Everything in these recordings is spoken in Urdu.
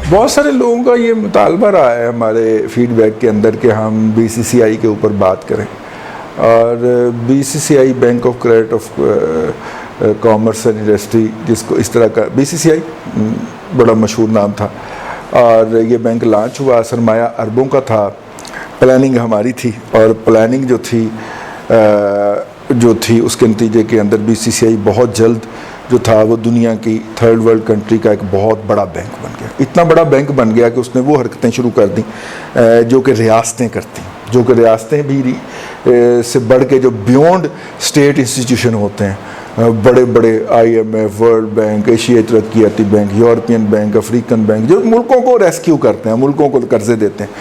بہت سارے لوگوں کا یہ مطالبہ رہا ہے ہمارے فیڈ بیک کے اندر کہ ہم بی سی سی آئی کے اوپر بات کریں، اور B C C I bank of credit of commerce and industry, جس کو اس طرح کا بی سی سی آئی بڑا مشہور نام تھا، اور یہ بینک لانچ ہوا، سرمایہ اربوں کا تھا، پلاننگ ہماری تھی، اور پلاننگ جو تھی اس کے نتیجے کے اندر بی سی سی آئی بہت جلد جو تھا وہ دنیا کی تھرڈ ورلڈ کنٹری کا ایک بہت بڑا بینک بن گیا۔ اتنا بڑا بینک بن گیا کہ اس نے وہ حرکتیں شروع کر دیں جو کہ ریاستیں کرتی ہیں، جو کہ ریاستیں بھی سے بڑھ کے جو بیونڈ اسٹیٹ انسٹیٹیوشن ہوتے ہیں، بڑے بڑے I M F, world bank, ایشیائی ترقیاتی bank, European bank, African bank, جو ملکوں کو ریسکیو کرتے ہیں، ملکوں کو قرضے دیتے ہیں،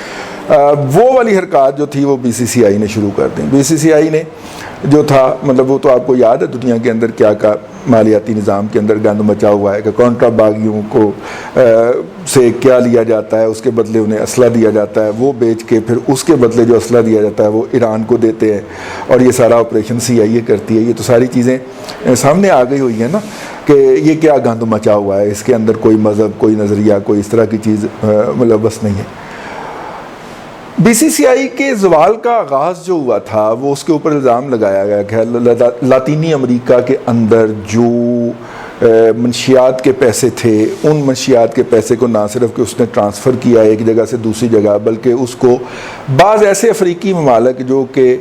وہ والی حرکات جو تھی وہ بی سی سی آئی نے شروع کر دیں۔ بی سی سی آئی نے جو تھا، مطلب وہ تو آپ کو یاد ہے دنیا کے اندر کیا کا مالیاتی نظام کے اندر گند مچا ہوا ہے کہ کانٹرا باغیوں کو سے کیا لیا جاتا ہے، اس کے بدلے انہیں اسلحہ دیا جاتا ہے، وہ بیچ کے پھر اس کے بدلے جو اسلحہ دیا جاتا ہے وہ ایران کو دیتے ہیں، اور یہ سارا آپریشن سی آئی اے کرتی ہے۔ یہ تو ساری چیزیں سامنے آ گئی ہوئی ہیں نا کہ یہ کیا گند مچا ہوا ہے، اس کے اندر کوئی مذہب، کوئی نظریہ، کوئی اس طرح کی چیز ملوث نہیں ہے۔ بی سی سی آئی کے زوال کا آغاز جو ہوا تھا وہ اس کے اوپر الزام لگایا گیا کہ لاطینی امریکہ کے اندر جو منشیات کے پیسے تھے، ان منشیات کے پیسے کو نہ صرف کہ اس نے ٹرانسفر کیا ایک جگہ سے دوسری جگہ، بلکہ اس کو بعض ایسے افریقی ممالک جو کہ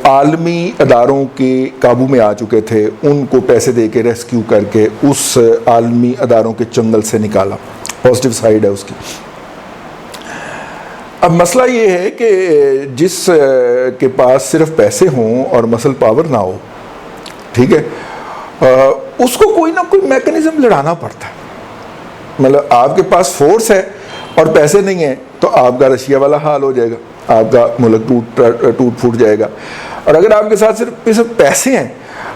عالمی اداروں کے قابو میں آ چکے تھے، ان کو پیسے دے کے ریسکیو کر کے اس عالمی اداروں کے چنگل سے نکالا۔ پازیٹیو سائیڈ ہے اس کی۔ اب مسئلہ یہ ہے کہ جس کے پاس صرف پیسے ہوں اور مسل پاور نہ ہو، ٹھیک ہے، اس کو کوئی نہ کوئی میکنزم لڑانا پڑتا ہے۔ مطلب آپ کے پاس فورس ہے اور پیسے نہیں ہیں تو آپ کا رشیا والا حال ہو جائے گا، آپ کا ملک ٹوٹ پھوٹ جائے گا۔ اور اگر آپ کے ساتھ صرف پیسے ہیں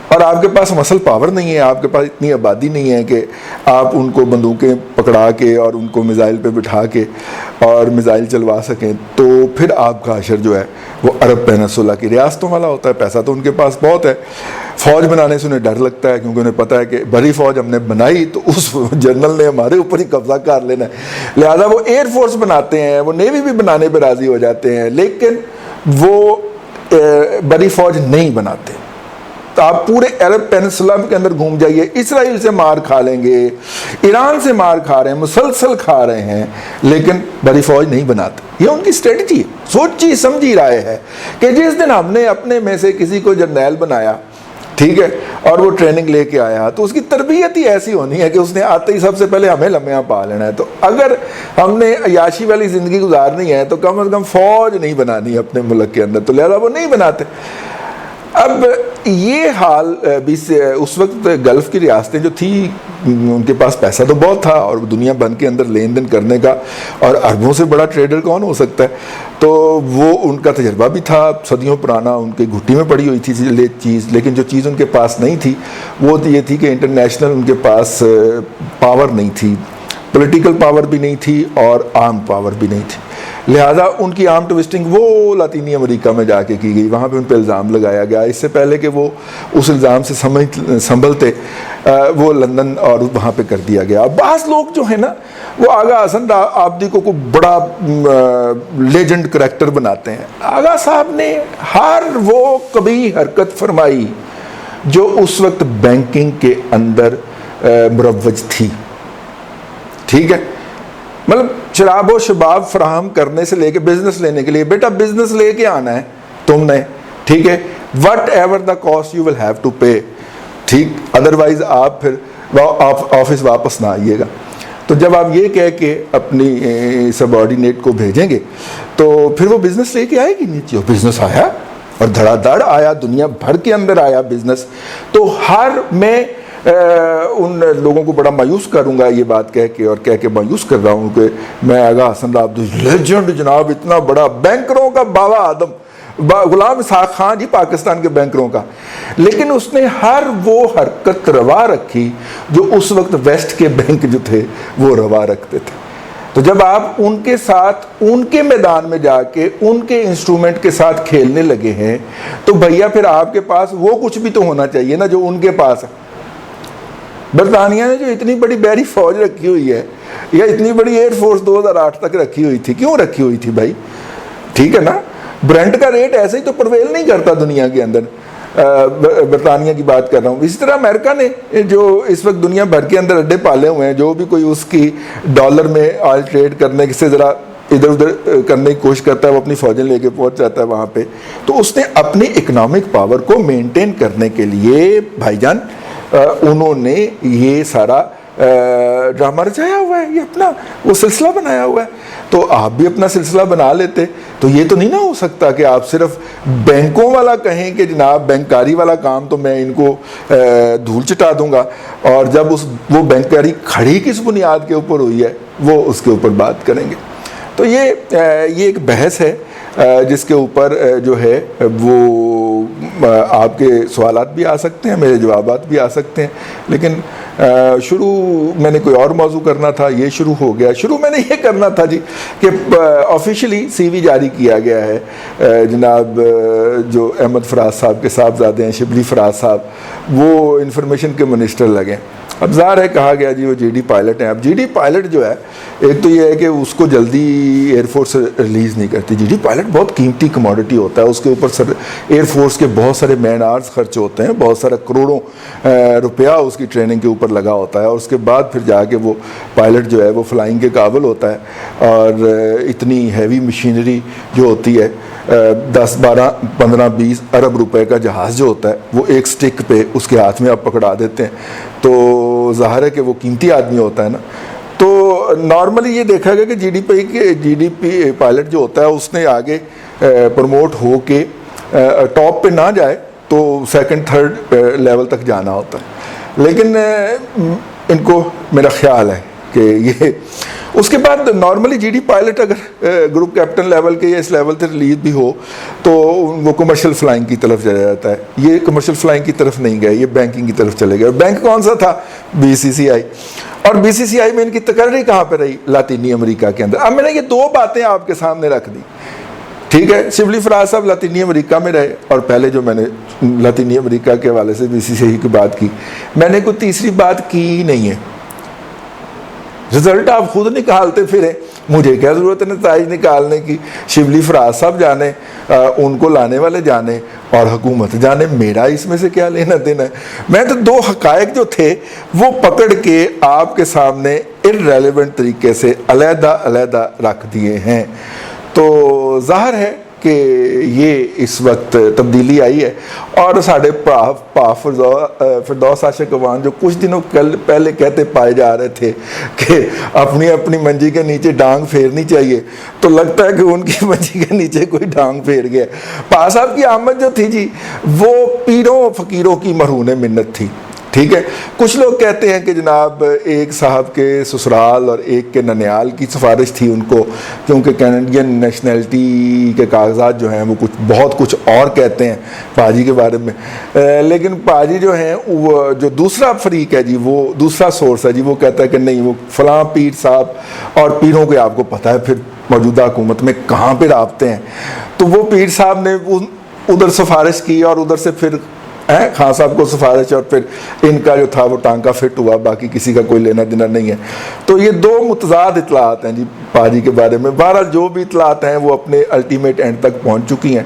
اور آپ کے پاس مسل پاور نہیں ہے، آپ کے پاس اتنی آبادی نہیں ہے کہ آپ ان کو بندوقیں پکڑا کے اور ان کو میزائل پہ بٹھا کے اور میزائل چلوا سکیں، تو پھر آپ کا حشر جو ہے وہ عرب پینسولا کی ریاستوں والا ہوتا ہے۔ پیسہ تو ان کے پاس بہت ہے، فوج بنانے سے انہیں ڈر لگتا ہے کیونکہ انہیں پتہ ہے کہ بڑی فوج ہم نے بنائی تو اس جنرل نے ہمارے اوپر ہی قبضہ کر لینا ہے، لہذا وہ ایئر فورس بناتے ہیں، وہ نیوی بھی بنانے پہ راضی ہو جاتے ہیں، لیکن وہ بڑی فوج نہیں بناتے۔ تو آپ پورے عرب پینسولا کے اندر گھوم جائیے، اسرائیل سے مار کھا لیں گے، ایران سے مار کھا رہے ہیں، مسلسل کھا رہے ہیں، لیکن بڑی فوج نہیں بناتے۔ یہ ان کی اسٹریٹجی ہے، سوچی سمجھی رائے ہے کہ جس دن ہم نے اپنے میں سے کسی کو جرنیل بنایا، ٹھیک ہے، اور وہ ٹریننگ لے کے آیا تو اس کی تربیت ہی ایسی ہونی ہے کہ اس نے آتے ہی سب سے پہلے ہمیں لمحہ پا لینا ہے۔ تو اگر ہم نے عیاشی والی زندگی گزارنی ہے تو کم از کم فوج نہیں بنانی اپنے ملک کے اندر، تو لہذا وہ نہیں بناتے۔ اب یہ حال اس وقت گلف کی ریاستیں جو تھی ان کے پاس پیسہ تو بہت تھا اور دنیا بھر کے اندر لین دین کرنے کا، اور اربوں سے بڑا ٹریڈر کون ہو سکتا ہے، تو وہ ان کا تجربہ بھی تھا صدیوں پرانا، ان کے گھٹی میں پڑی ہوئی تھی چیز، لیکن جو چیز ان کے پاس نہیں تھی وہ یہ تھی کہ انٹرنیشنل ان کے پاس پاور نہیں تھی، پولیٹیکل پاور بھی نہیں تھی اور آرم پاور بھی نہیں تھی، لہٰذا ان کی آرم ٹوسٹنگ وہ لاطینی امریکہ میں جا کے کی گئی، وہاں پہ ان پہ الزام لگایا گیا۔ اس سے پہلے کہ وہ اس الزام سے سنبھلتے وہ لندن اور وہاں پہ کر دیا گیا۔ بعض لوگ جو ہیں نا وہ آغا حسن آبدی کو بڑا لیجنڈ کریکٹر بناتے ہیں۔ آغا صاحب نے ہر وہ قبیح حرکت فرمائی جو اس وقت بینکنگ کے اندر مروج تھی، ٹھیک ہے، مطلب شراب و شباب فراہم کرنے سے لے کے بزنس لینے کے لیے، بیٹا بزنس لے کے آنا ہے تم نے، ٹھیک ہے، whatever the cost you will have to pay, ٹھیک، ادروائز آپ پھر آفس واپس نہ آئیے گا۔ تو جب آپ یہ کہہ کے اپنی سب آرڈینیٹ کو بھیجیں گے تو پھر وہ بزنس لے کے آئے گی نہیں، جو بزنس آیا اور دھڑا دھڑ آیا، دنیا بھر کے اندر آیا بزنس۔ تو میں ان لوگوں کو بڑا مایوس کروں گا یہ بات کہہ کے مایوس کر رہا ہوں کہ میں آغا حسن آبدی لیجنڈ جناب، اتنا بڑا بینکروں کا بابا آدم، غلام اسحاق خان جی پاکستان کے بینکروں کا، لیکن اس نے ہر وہ حرکت روا رکھی جو اس وقت ویسٹ کے بینک جو تھے وہ روا رکھتے تھے۔ تو جب آپ ان کے ساتھ ان کے میدان میں جا کے ان کے انسٹرومنٹ کے ساتھ کھیلنے لگے ہیں تو بھیا پھر آپ کے پاس وہ کچھ بھی تو ہونا چاہیے نا جو ان کے پاس ہے۔ برطانیہ نے جو اتنی بڑی بحری فوج رکھی ہوئی ہے یا اتنی بڑی ایئر فورس 2008 تک رکھی ہوئی تھی. کیوں رکھی ہوئی تھی بھائی؟ ٹھیک ہے نا, برنٹ کا ریٹ ایسے ہی تو پرویل نہیں کرتا دنیا کے اندر. برطانیہ کی بات کر رہا ہوں. اسی طرح امریکہ نے جو اس وقت دنیا بھر کے اندر اڈے پالے ہوئے ہیں, جو بھی کوئی اس کی ڈالر میں آئل ٹریڈ کرنے سے ذرا ادھر ادھر کرنے کی کوشش کرتا ہے, وہ اپنی فوجیں لے کے پہنچ جاتا ہے وہاں پہ. تو اس نے اپنی اکنامک پاور کو مینٹین کرنے کے لیے بھائی جان انہوں نے یہ سارا ڈرامہ رچایا ہوا ہے, یہ اپنا وہ سلسلہ بنایا ہوا ہے. تو آپ بھی اپنا سلسلہ بنا لیتے. تو یہ تو نہیں نہ ہو سکتا کہ آپ صرف بینکوں والا کہیں کہ جناب بینکاری والا کام تو میں ان کو دھول چٹا دوں گا, اور جب وہ بینکاری کھڑی کس بنیاد کے اوپر ہوئی ہے وہ اس کے اوپر بات کریں گے. تو یہ ایک بحث ہے جس کے اوپر جو ہے وہ آپ کے سوالات بھی آ سکتے ہیں, میرے جوابات بھی آ سکتے ہیں. لیکن شروع میں نے کوئی اور موضوع کرنا تھا, یہ شروع ہو گیا. شروع میں نے یہ کرنا تھا جی کہ آفیشیلی سی وی جاری کیا گیا ہے. جناب جو احمد فراز صاحب کے صاحبزادے ہیں شبلی فراز صاحب, وہ انفارمیشن کے منسٹر لگے. اب ظاہر ہے کہا گیا جی وہ جی ڈی پائلٹ ہیں. اب جی ڈی پائلٹ جو ہے, ایک تو یہ ہے کہ اس کو جلدی ایئر فورس ریلیز نہیں کرتی. جی ڈی پائلٹ بہت قیمتی کموڈٹی ہوتا ہے, اس کے اوپر ایئر فورس کے بہت سارے مین آورز خرچ ہوتے ہیں, بہت سارا کروڑوں روپیہ اس کی ٹریننگ کے اوپر لگا ہوتا ہے, اور اس کے بعد پھر جا کے وہ پائلٹ جو ہے وہ فلائنگ کے قابل ہوتا ہے. اور اتنی ہیوی مشینری جو ہوتی ہے, 10 12 15 20 ارب روپے کا جہاز جو ہوتا ہے, وہ ایک سٹک پہ اس کے ہاتھ میں آپ پکڑا دیتے ہیں. تو ظاہر ہے کہ وہ قیمتی آدمی ہوتا ہے نا. تو نارملی یہ دیکھا گیا کہ جی ڈی پی پائلٹ جو ہوتا ہے اس نے آگے پروموٹ ہو کے ٹاپ پہ نہ جائے تو سیکنڈ تھرڈ لیول تک جانا ہوتا ہے. لیکن ان کو میرا خیال ہے کہ یہ اس کے بعد نارملی جی ڈی پائلٹ اگر گروپ کیپٹن لیول کے یا اس لیول سے ریلیز بھی ہو تو وہ کمرشل فلائنگ کی طرف چلا جاتا ہے. یہ کمرشل فلائنگ کی طرف نہیں گئے, یہ بینکنگ کی طرف چلے گئے. بینک کون سا تھا؟ بی سی سی آئی. اور بی سی سی آئی میں ان کی تقرری کہاں پہ رہی؟ لاطینی امریکہ کے اندر. اب میں نے یہ دو باتیں آپ کے سامنے رکھ دی. ٹھیک ہے, شبلی فراز صاحب لاطینی امریکہ میں رہے, اور پہلے جو میں نے لاطینی امریکہ کے حوالے سے بی سی سی آئی کی بات کی, میں نے کوئی تیسری بات کی ہی نہیں ہے. رزلٹ آپ خود نکالتے پھریں, مجھے کیا ضرورت ہے نتائج نکالنے کی؟ شبلی فراز صاحب جانے, ان کو لانے والے جانے, اور حکومت جانے, میرا اس میں سے کیا لینا دینا ہے؟ میں تو دو حقائق جو تھے وہ پکڑ کے آپ کے سامنے irrelevant طریقے سے علیحدہ علیحدہ رکھ دیے ہیں. تو ظاہر ہے کہ یہ اس وقت تبدیلی آئی ہے. اور ساڑھے فردوس عاشق عوان جو کچھ دنوں پہلے کہتے پائے جا رہے تھے کہ اپنی اپنی منجی کے نیچے ڈانگ پھیرنی چاہیے, تو لگتا ہے کہ ان کی منجی کے نیچے کوئی ڈانگ پھیر گیا. پا صاحب کی آمد جو تھی جی وہ پیروں فقیروں کی مرہون منت تھی. ٹھیک ہے, کچھ لوگ کہتے ہیں کہ جناب ایک صاحب کے سسرال اور ایک کے ننیال کی سفارش تھی ان کو, کیونکہ کینیڈین نیشنلٹی کے کاغذات جو ہیں وہ بہت کچھ اور کہتے ہیں پاجی کے بارے میں. لیکن پاجی جو ہیں وہ جو دوسرا فریق ہے جی, وہ دوسرا سورس ہے جی, وہ کہتا ہے کہ نہیں وہ فلاں پیر صاحب, اور پیروں کے آپ کو پتہ ہے پھر موجودہ حکومت میں کہاں پہ رابطے ہیں. تو وہ پیر صاحب نے ادھر سفارش کی اور ادھر سے پھر خان صاحب کو سفارش, اور پھر ان کا جو تھا وہ ٹانکا فٹ ہوا, باقی کسی کا کوئی لینا دینا نہیں ہے. تو یہ دو متضاد اطلاعات ہیں جی پاجی کے بارے میں. بہرحال جو بھی اطلاعات ہیں وہ اپنے الٹیمیٹ اینڈ تک پہنچ چکی ہیں.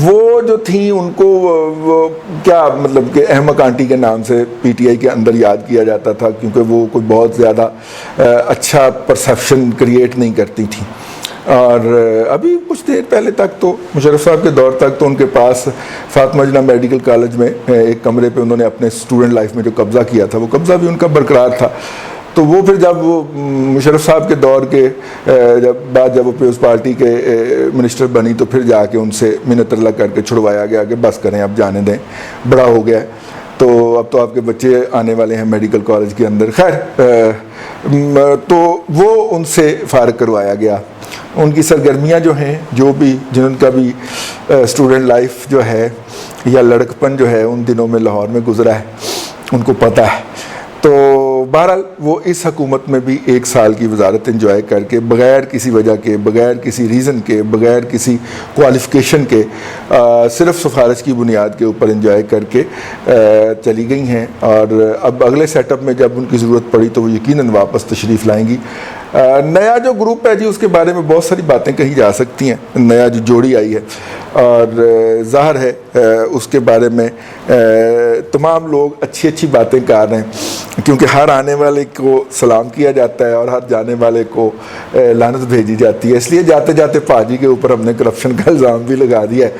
وہ جو تھیں ان کو وہ کیا مطلب کہ احمق آنٹی کے نام سے پی ٹی آئی کے اندر یاد کیا جاتا تھا, کیونکہ وہ کوئی بہت زیادہ اچھا پرسیپشن کریٹ نہیں کرتی تھیں. اور ابھی کچھ دیر پہلے تک تو مشرف صاحب کے دور تک تو ان کے پاس فاطمہ جناح میڈیکل کالج میں ایک کمرے پہ انہوں نے اپنے اسٹوڈنٹ لائف میں جو قبضہ کیا تھا وہ قبضہ بھی ان کا برقرار تھا. تو وہ پھر جب وہ مشرف صاحب کے دور کے جب وہ پیپلز پارٹی کے منسٹر بنی تو پھر جا کے ان سے منت اللہ کر کے چھڑوایا گیا کہ بس کریں اب جانے دیں, بڑا ہو گیا, تو اب تو آپ کے بچے آنے والے ہیں میڈیکل کالج کے اندر. خیر تو وہ ان سے فارغ کروایا گیا. ان کی سرگرمیاں جو ہیں جو بھی جن کا بھی اسٹوڈنٹ لائف جو ہے یا لڑکپن جو ہے ان دنوں میں لاہور میں گزرا ہے ان کو پتہ ہے. تو بہرحال وہ اس حکومت میں بھی 1 سال کی وزارت انجوائے کر کے بغیر کسی وجہ کے، بغیر کسی ریزن کے، بغیر کسی کوالیفیکیشن کے، صرف سفارش کی بنیاد کے اوپر انجوائے کر کے چلی گئی ہیں، اور اب اگلے سیٹ اپ میں جب ان کی ضرورت پڑی تو وہ یقیناً واپس تشریف لائیں گی۔ نیا جو گروپ ہے جی، اس کے بارے میں بہت ساری باتیں کہی جا سکتی ہیں، نیا جو جوڑی آئی ہے، اور ظاہر ہے اس کے بارے میں تمام لوگ اچھی اچھی باتیں کر رہے ہیں، کیونکہ ہر آنے والے کو سلام کیا جاتا ہے اور ہر جانے والے کو لعنت بھیجی جاتی ہے، اس لیے جاتے جاتے پاجی کے اوپر ہم نے کرپشن کا الزام بھی لگا دیا ہے۔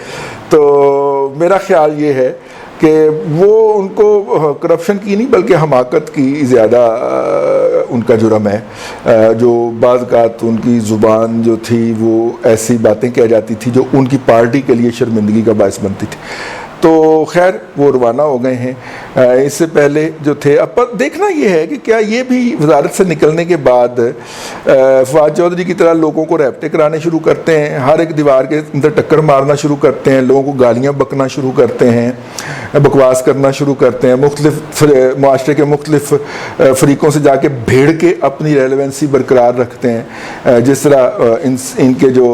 تو میرا خیال یہ ہے کہ وہ ان کو کرپشن کی نہیں بلکہ حماقت کی زیادہ ان کا جرم ہے، جو بعض اوقات ان کی زبان جو تھی وہ ایسی باتیں کہہ جاتی تھی جو ان کی پارٹی کے لیے شرمندگی کا باعث بنتی تھی۔ تو خیر وہ روانہ ہو گئے ہیں۔ اس سے پہلے جو تھے، اب دیکھنا یہ ہے کہ کیا یہ بھی وزارت سے نکلنے کے بعد فواد چودھری کی طرح لوگوں کو ریپٹے کرانے شروع کرتے ہیں، ہر ایک دیوار کے اندر ٹکر مارنا شروع کرتے ہیں، لوگوں کو گالیاں بکنا شروع کرتے ہیں، بکواس کرنا شروع کرتے ہیں، مختلف معاشرے کے مختلف فریقوں سے جا کے بھیڑ کے اپنی ریلیونسی برقرار رکھتے ہیں، جس طرح ان کے جو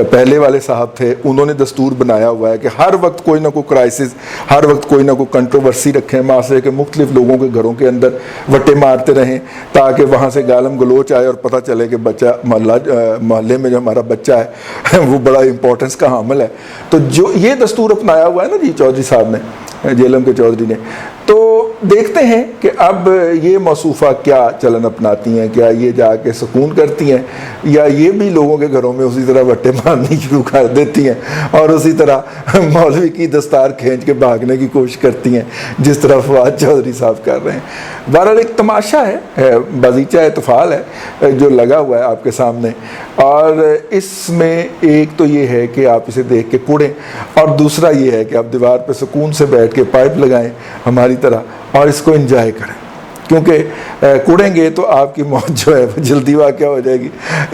پہلے والے صاحب تھے انہوں نے دستور بنایا ہوا ہے کہ ہر وقت کوئی نہ کوئی کرائسس، ہر وقت کوئی نہ کوئی کنٹروورسی رکھیں، معاشرے کے مختلف لوگوں کے گھروں کے اندر وٹے مارتے رہیں تاکہ وہاں سے گالم گلوچ آئے اور پتہ چلے کہ بچہ محلے میں جو ہمارا بچہ ہے وہ بڑا امپورٹنس کا حامل ہے۔ تو جو یہ دستور اپنایا ہوا ہے نا جی چودھری صاحب نے، جیلم کے چودھری نے، تو دیکھتے ہیں کہ اب یہ موصوفہ کیا چلن اپناتی ہیں، کیا یہ جا کے سکون کرتی ہیں یا یہ بھی لوگوں کے گھروں میں اسی طرح وٹے مارنی شروع کر دیتی ہیں اور اسی طرح مولوی کی دستار کھینچ کے بھاگنے کی کوشش کرتی ہیں جس طرح فواد چودھری صاحب کر رہے ہیں۔ بہرحال ایک تماشا ہے، بازیچہ احتفال ہے جو لگا ہوا ہے آپ کے سامنے، اور اس میں ایک تو یہ ہے کہ آپ اسے دیکھ کے کوڑیں، اور دوسرا یہ ہے کہ آپ دیوار پہ سکون سے بیٹھ کے پائپ لگائیں ہماری طرح اور اس کو انجوائے کریں، کیونکہ کوڑیں گے تو آپ کی موت جو ہے جلدی واقع ہو جائے گی۔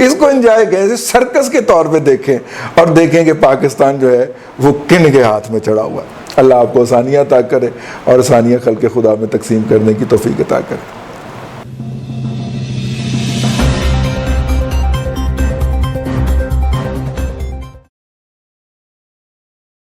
اس کو انجوائے کریں، اسے سرکس کے طور پہ دیکھیں اور دیکھیں کہ پاکستان جو ہے وہ کن کے ہاتھ میں چڑھا ہوا ہے۔ اللہ آپ کو آسانیاں عطا کرے اور آسانیاں خلق خدا میں تقسیم کرنے کی توفیق عطا کرے۔